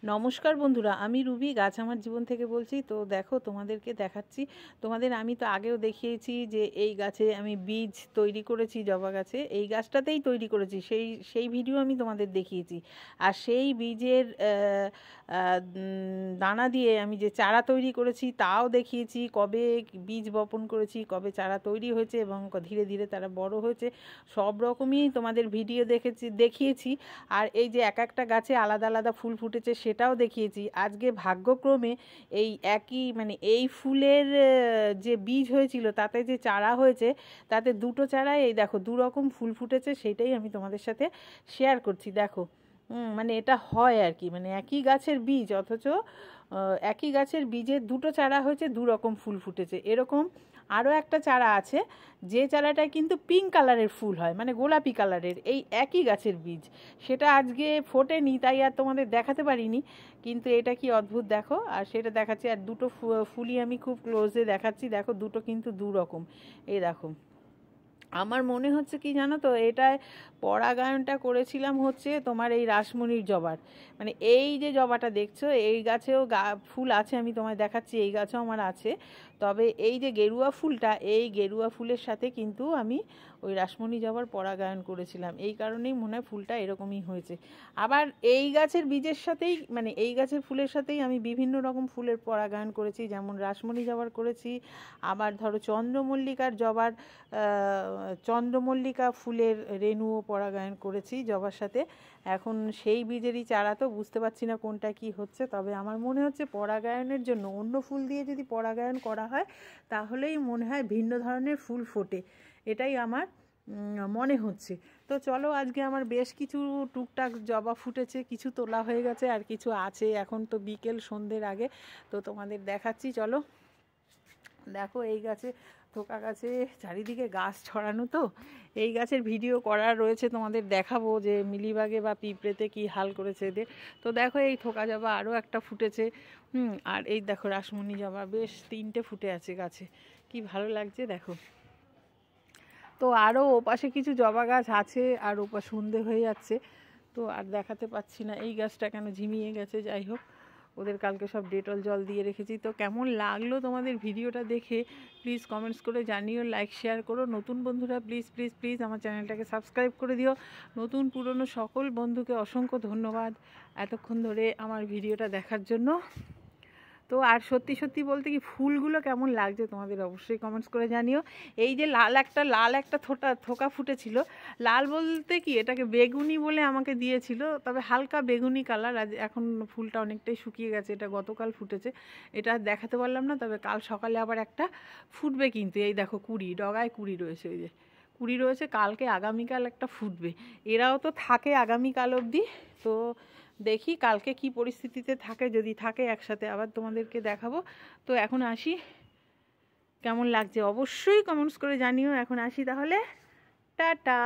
নমস্কার বন্ধুরা, আমি রুবি গাছ আমার জীবন থেকে বলছি। তো দেখো, তোমাদেরকে দেখাচ্ছি। আমি তো আগেও দেখিয়েছি যে এই গাছে আমি বীজ তৈরি করেছি, জবা গাছে এই গাছটাতেই তৈরি করেছি, সেই ভিডিও আমি তোমাদের দেখিয়েছি। আর সেই বীজের দানা দিয়ে আমি যে চারা তৈরি করেছি তাও দেখিয়েছি, কবে বীজ বপন করেছি, কবে চারা তৈরি হয়েছে এবং ধীরে ধীরে তারা বড় হয়েছে। সব রকমই তোমাদের ভিডিও দেখিয়েছি। আর এই যে এক একটা গাছে আলাদা আলাদা ফুল ফুটেছে সেটাও দেখিয়েছি। আজকে ভাগ্যক্রমে এই একই এই ফুলের যে বীজ হয়েছিল তাতে যে চারা হয়েছে, তাতে দুটো চারায় এই দেখো দু রকম ফুল ফুটেছে, সেটাই আমি তোমাদের সাথে শেয়ার করছি। দেখো, এটা হয় আর কি, একই গাছের বীজ অথচ একই গাছের বীজের দুটো চারা হয়েছে, দু রকম ফুল ফুটেছে। এরকম আরও একটা চারা আছে যে চারাটায় কিন্তু পিঙ্ক কালারের ফুল হয়, গোলাপি কালারের, এই একই গাছের বীজ। সেটা আজকে ফোটেনি তাই আর তোমাদের দেখাতে পারিনি, কিন্তু এটা কি অদ্ভুত দেখো। আর সেটা দেখাচ্ছি, আর দুটো ফুলই আমি খুব ক্লোজে দেখাচ্ছি। দেখো, দুটো কিন্তু দু রকম। এই দেখো, আমার মনে হচ্ছে কি জানো তো, এটায় পরাগায়নটা করেছিলাম হচ্ছে তোমার এই রাসমণির জবার। এই যে জবাটা দেখছো, এই গাছেও ফুল আছে, আমি তোমায় দেখাচ্ছি, এই গাছেও আমার আছে। তবে এই যে গেরুয়া ফুলটা, এই গেরুয়া ফুলের সাথে কিন্তু আমি ওই রাসমণি জবার পরাগায়ন করেছিলাম, এই কারণেই মনে হয় ফুলটা এরকমই হয়েছে। আবার এই গাছের বীজের সাথেই এই গাছের ফুলের সাথেই আমি বিভিন্ন রকম ফুলের পরাগায়ন করেছি, যেমন রাসমণি জবার করেছি, আবার ধরো চন্দ্রমল্লিকার জবার চন্দ্রমল্লিকা ফুলের রেণুও পরাগায়ন করেছি জবার সাথে। এখন সেই বীজেরই চারা, তো বুঝতে পারছি না কোনটা কি হচ্ছে। তবে আমার মনে হচ্ছে পরাগায়নের জন্য অন্য ফুল দিয়ে যদি পরাগায়ন করা হয় তাহলেই মনে হয় ভিন্ন ধরনের ফুল ফোটে, এটাই আমার মনে হচ্ছে। তো চলো, আজকে আমার বেশ কিছু টুকটাক জবা ফুটেছে, কিছু তোলা হয়ে গেছে আর কিছু আছে। এখন তো বিকেল সন্ধ্যের আগে, তো তোমাদের দেখাচ্ছি। চলো দেখো, এই গাছে থোকা গাছে চারিদিকে গাছ ছড়ানো, তো এই গাছের ভিডিও করা রয়েছে, তোমাদের দেখাবো যে মিলিবাগে বা পিঁপড়েতে কি হাল করেছে এদের। তো দেখো, এই থোকা জবা আরও একটা ফুটেছে। আর এই দেখো রাসমণি জবা বেশ 3টে ফুটে আছে গাছে, কি ভালো লাগছে দেখো। তো আরও ওপাশে কিছু জবা গাছ আছে, আর ওপাশ সন্ধে হয়ে যাচ্ছে, তো আর দেখাতে পাচ্ছি না। এই গাছটা কেন ঝিমিয়ে গেছে, যাই হোক, ওদের কালকে সব ডেটল জল দিয়ে রেখেছি। তো কেমন লাগলো তোমাদের ভিডিওটা দেখে প্লিজ কমেন্টস করে জানিও, লাইক শেয়ার করো। নতুন বন্ধুরা প্লিজ প্লিজ প্লিজ আমার চ্যানেলটাকে সাবস্ক্রাইব করে দিও। নতুন পুরনো সকল বন্ধুকে অসংখ্য ধন্যবাদ এতক্ষণ ধরে আমার ভিডিওটা দেখার জন্য। তো আর সত্যি সত্যি বলতে কি, ফুলগুলো কেমন লাগছে তোমাদের অবশ্যই কমেন্টস করে জানিও। এই যে লাল একটা থোকা ফুটেছিল, লাল বলতে কি এটাকে বেগুনি বলে আমাকে দিয়েছিল, তবে হালকা বেগুনি কালার। আজ এখন ফুলটা অনেকটাই শুকিয়ে গেছে, এটা গতকাল ফুটেছে, এটা দেখাতে পারলাম না। তবে কাল সকালে আবার একটা ফুটবে, কিন্তু এই দেখো ডগায় কুড়ি রয়েছে, ওই যে কুড়ি রয়েছে, কালকে আগামীকাল একটা ফুটবে। এরাও তো থাকে আগামীকাল অবধি। তো দেখি কালকে কি পরিস্থিতিতে থাকে, যদি থাকে একসাথে আবার তোমাদেরকে দেখাবো। তো এখন আসি, কেমন লাগছে অবশ্যই কমেন্টস করে জানিও। এখন আসি তাহলে, টাটা।